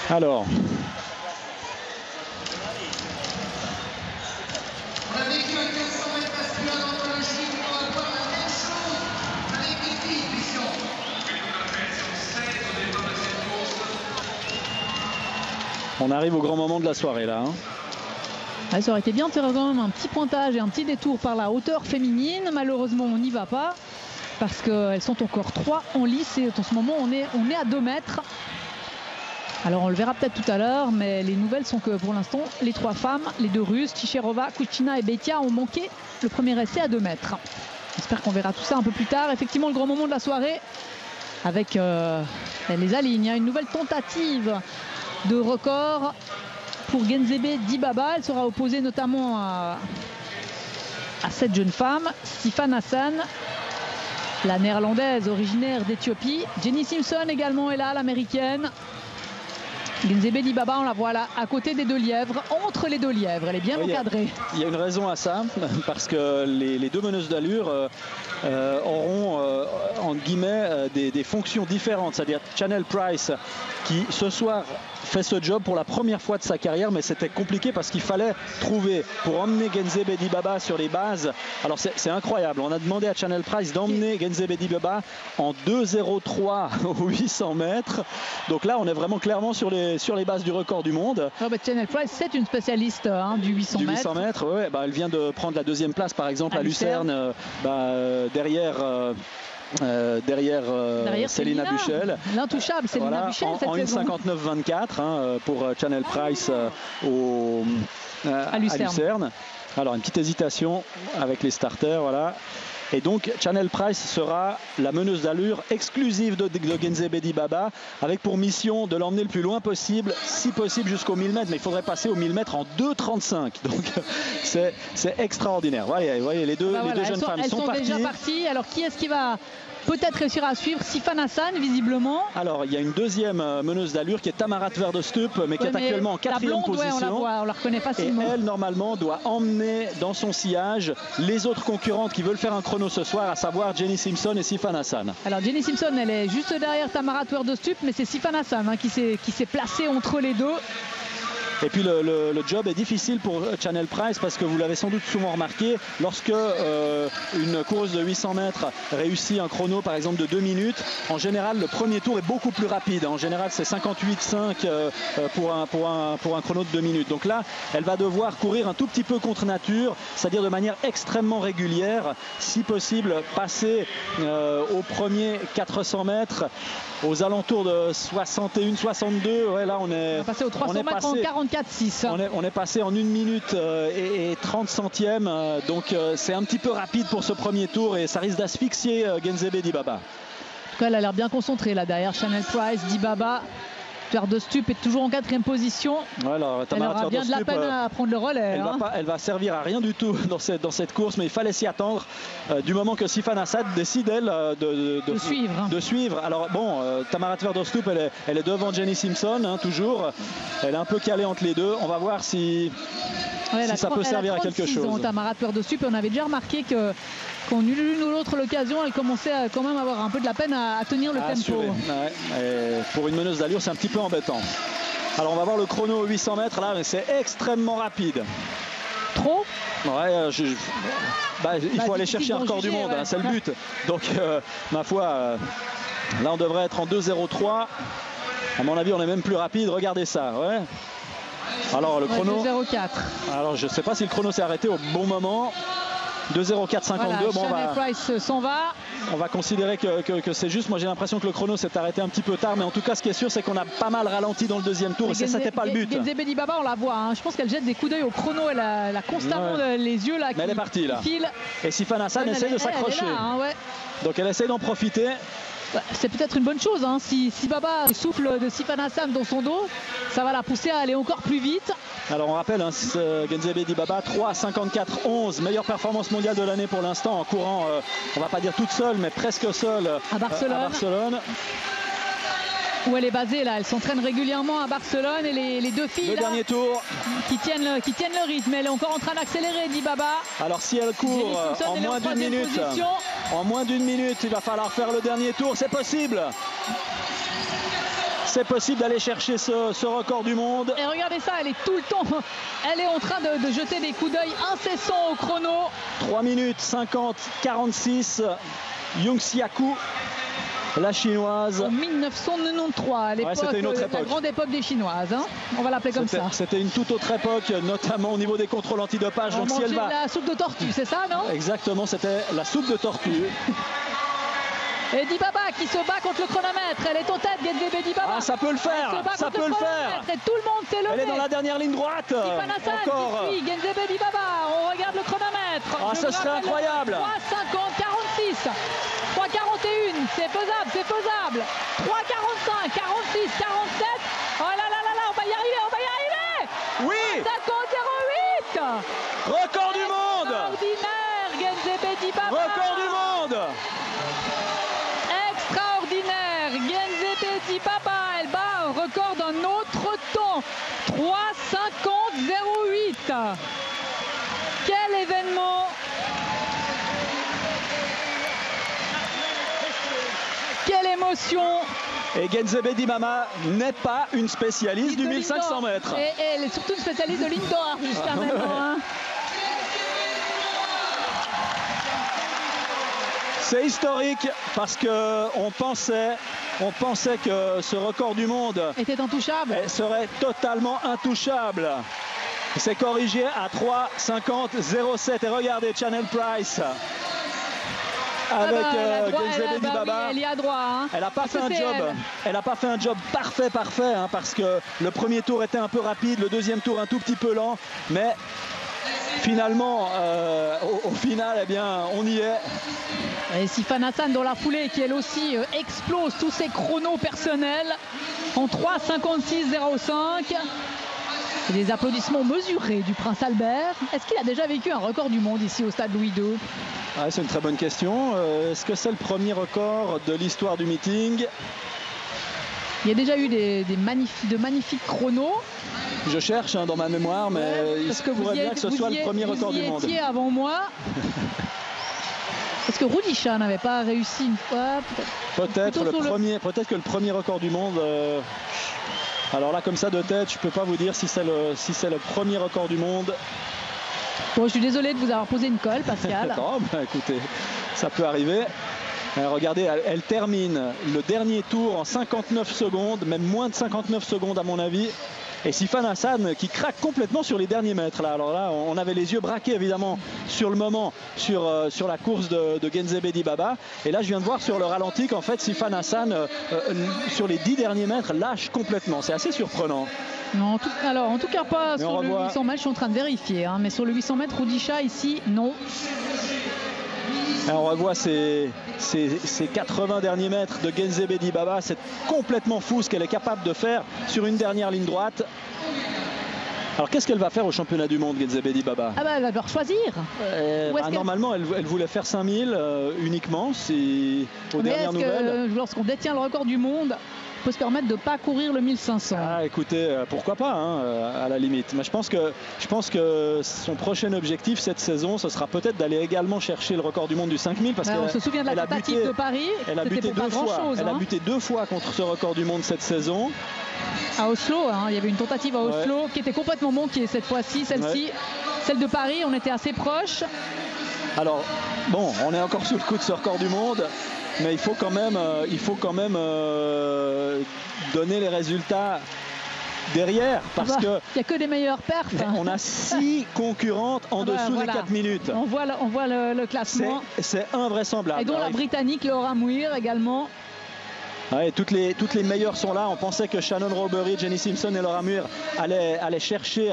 Alors. On arrive au grand moment de la soirée là. Ah, ça aurait été bien de faire quand même un petit pointage et un petit détour par la hauteur féminine. Malheureusement, on n'y va pas parce qu'elles sont encore 3 en lice et en ce moment, on est à 2 mètres. Alors on le verra peut-être tout à l'heure, mais les nouvelles sont que pour l'instant, les 3 femmes, les 2 Russes, Ticherova, Kuchina et Betia ont manqué le premier essai à 2 mètres. J'espère qu'on verra tout ça un peu plus tard. Effectivement, le grand moment de la soirée avec les alignes. Une nouvelle tentative de record pour Genzebe Dibaba. Elle sera opposée notamment à cette jeune femme, Sifan Hassan, la néerlandaise originaire d'Éthiopie. Jenny Simpson également est là, l'américaine. Genzebe Dibaba, on la voit là, à côté des 2 lièvres, entre les 2 lièvres. Elle est bien encadrée. Il y a une raison à ça, parce que les 2 meneuses d'allure auront, en guillemets, des fonctions différentes. C'est-à-dire Chanel Price, qui ce soir fait ce job pour la première fois de sa carrière, mais c'était compliqué parce qu'il fallait trouver pour emmener Genzebe Dibaba sur les bases. Alors c'est incroyable, on a demandé à Chanel Price d'emmener Genzebe Dibaba en 2,03 aux 800 mètres. Donc là on est vraiment clairement sur les bases du record du monde. Chanel Price, c'est une spécialiste du 800 mètres. 800 mètres, ouais, elle vient de prendre la 2e place par exemple à Lucerne, derrière Célina Buchel. L'intouchable Célina Buchel. En 1,59,24 pour Chanel Price à Lucerne. Alors une petite hésitation avec les starters, voilà. Et donc Chanel Price sera la meneuse d'allure exclusive de Genzebe Dibaba, avec pour mission de l'emmener le plus loin possible, si possible jusqu'au 1000 mètres, mais il faudrait passer au 1000 mètres en 2,35. Donc c'est extraordinaire. Vous voyez, les deux jeunes femmes sont parties. Elles sont déjà parties. Alors qui est-ce qui va peut-être réussir à suivre? Sifan Hassan, visiblement. Alors il y a une 2e meneuse d'allure qui est Tamarat Verdestup, mais qui est actuellement en 4e position. On la reconnaît facilement. Et elle normalement doit emmener dans son sillage les autres concurrentes qui veulent faire un chrono ce soir, à savoir Jenny Simpson et Sifan Hassan. Alors Jenny Simpson, elle est juste derrière Tamarat Verdestup, mais c'est Sifan Hassan qui s'est placé entre les 2. Et puis le job est difficile pour Chanel Price parce que vous l'avez sans doute souvent remarqué, lorsque une coureuse de 800 mètres réussit un chrono par exemple de 2 minutes, en général le premier tour est beaucoup plus rapide. En général c'est 58,5 pour un chrono de 2 minutes. Donc là elle va devoir courir un tout petit peu contre nature, c'est-à-dire de manière extrêmement régulière, si possible passer au premier 400 mètres aux alentours de 61-62. Ouais, là on est passé aux 300 mètres en 44,6. On est passé en 1 minute et 30 centièmes. Donc c'est un petit peu rapide pour ce premier tour et ça risque d'asphyxier Genzebe Dibaba. En tout cas, elle a l'air bien concentrée là derrière Chanel Price. Dibaba, Verdestup est toujours en 4e position. Alors, elle aura bien de la peine à prendre le relais. Elle va servir à rien du tout dans cette course, mais il fallait s'y attendre du moment que Sifan Hassan décide elle de suivre. Alors bon, Tamarat Verdestup elle est devant Jenny Simpson toujours. Elle est un peu calée entre les deux. On va voir si ça peut servir à quelque chose. Tamarat Verdestup, on avait déjà remarqué que qu'en l'une ou l'autre l'occasion, elle commençait à quand même avoir un peu de la peine à tenir le tempo. Ouais, pour une meneuse d'allure, c'est un petit peu embêtant. Alors on va voir le chrono aux 800 mètres là, mais c'est extrêmement rapide. Trop? Ouais, il faut aller chercher un record du monde, c'est le but. Donc ma foi, là on devrait être en 2,03. À mon avis, on est même plus rapide. Regardez ça, ouais. Alors le chrono. 2,04. Alors je sais pas si le chrono s'est arrêté au bon moment. 2,04,52. Voilà, bon, Price s'en va. On va considérer que c'est juste. Moi j'ai l'impression que le chrono s'est arrêté un petit peu tard, mais en tout cas ce qui est sûr c'est qu'on a pas mal ralenti dans le 2e tour et ça c'était pas le but. Genzebe Dibaba, on la voit, je pense qu'elle jette des coups d'œil au chrono, elle a constamment les yeux là qui, elle est partie là. Filent. Et Sifan Hassan essaie de s'accrocher. Donc elle essaie d'en profiter. C'est peut-être une bonne chose, si Baba souffle de Sifan Hassan dans son dos, ça va la pousser à aller encore plus vite. Alors on rappelle, Genzebe Dibaba 3,54,11, meilleure performance mondiale de l'année pour l'instant en courant, on va pas dire toute seule, mais presque seule à Barcelone. où elle est basée là. Elle s'entraîne régulièrement à Barcelone et les deux filles le là, dernier tour qui tiennent le rythme. Elle est encore en train d'accélérer, Dibaba. Alors si elle court en moins d'une minute, il va falloir faire le dernier tour, c'est possible. C'est possible d'aller chercher ce record du monde. Et regardez ça, elle est tout le temps, elle est en train de jeter des coups d'œil incessants au chrono. 3 minutes 50, 46, Yung Xiaku, la chinoise. En 1993, à l'époque, c'était une autre époque. La grande époque des Chinoises. Hein. On va l'appeler comme ça. C'était une toute autre époque, notamment au niveau des contrôles antidopage. Donc si elle va... la soupe de tortue, c'est ça, non? Exactement, c'était la soupe de tortue. Et Dibaba qui se bat contre le chronomètre. Elle est en tête, Genzebe Dibaba. Ah, ça peut le faire, ça peut le faire. Et tout le monde s'est levé. Elle est dans la dernière ligne droite. Sifan Hassan encore. qui suit Genzebe Dibaba. On regarde le chronomètre. Ah, ce serait incroyable. 3,50, 46. 3,41. C'est faisable, c'est faisable. 3,45, 46, 47. Oh là là là là, on va y arriver, on va y arriver. Oui. 50,08. Record du monde. Extraordinaire, Genzebe Dibaba. Record du monde. Extraordinaire, Genzebe Dibaba, elle bat un record d'un autre temps, 3,50,08. Quel événement! Quelle émotion! Et Genzebe Dibaba n'est pas une spécialiste du 1500 mètres. Et elle est surtout une spécialiste de l'indoor jusqu'à maintenant. Hein. C'est historique parce qu'on pensait que ce record du monde était intouchable. Serait totalement intouchable. C'est corrigé à 3,50,07. Et regardez Chanel Price avec Genzebe Dibaba. Elle y a droit. Hein. Elle n'a pas fait un job. Elle n'a pas fait un job parfait, hein, parce que le premier tour était un peu rapide, le deuxième tour un tout petit peu lent, mais finalement, au final, eh bien, on y est. Et Sifan Hassan dans la foulée qui elle aussi explose tous ses chronos personnels en 3,56,05. Et des applaudissements mesurés du Prince Albert. Est-ce qu'il a déjà vécu un record du monde ici au stade Louis II? Ah, c'est une très bonne question. Est-ce que c'est le premier record de l'histoire du meeting? Il y a déjà eu de magnifiques chronos. Je cherche dans ma mémoire, mais il pourrait bien que ce soit le premier record du monde. Vous y étiez avant moi. Est-ce que Rudisha n'avait pas réussi une fois? Peut-être que le premier record du monde. Alors là, comme ça de tête, je peux pas vous dire si c'est le premier record du monde. Bon, je suis désolé de vous avoir posé une colle, Pascal. Non, bah, écoutez, ça peut arriver. Regardez, elle termine le dernier tour en 59 secondes, même moins de 59 secondes à mon avis. Et Sifan Hassan qui craque complètement sur les derniers mètres. Là. Alors là, on avait les yeux braqués évidemment sur le moment, sur la course de Genzebe Dibaba. Et là, je viens de voir sur le ralenti qu'en fait, Sifan Hassan, sur les 10 derniers mètres, lâche complètement. C'est assez surprenant. Non, en tout cas pas sur le 800 mètres, je suis en train de vérifier. Hein, mais sur le 800 mètres, Rudisha ici, non. Et on revoit ces 80 derniers mètres de Genzebe Dibaba. C'est complètement fou ce qu'elle est capable de faire sur une dernière ligne droite. Alors qu'est-ce qu'elle va faire au championnat du monde, Genzebe Dibaba? Ah bah, elle va devoir choisir. Normalement, elle voulait faire 5000 uniquement, aux dernières nouvelles. Lorsqu'on détient le record du monde, peut se permettre de ne pas courir le 1500. Ah, écoutez, pourquoi pas, hein, à la limite. Mais je pense que son prochain objectif cette saison, ce sera peut-être d'aller également chercher le record du monde du 5000. Parce on se souvient de la tentative de Paris. Elle a buté deux fois. Elle a buté 2 fois contre ce record du monde cette saison. À Oslo, hein, il y avait une tentative à Oslo qui était complètement manquée cette fois-ci. Celle-ci, celle de Paris, on était assez proche. Alors, bon, on est encore sous le coup de ce record du monde. Mais il faut quand même donner les résultats derrière parce que il n'y a que des meilleures perfs. On a 6 concurrentes en dessous des 4 minutes. On voit le classement. C'est invraisemblable. Et dont la Britannique Laura Muir également. Ouais, toutes les meilleures sont là. On pensait que Shannon Roberry, Jenny Simpson et Laura Muir allaient chercher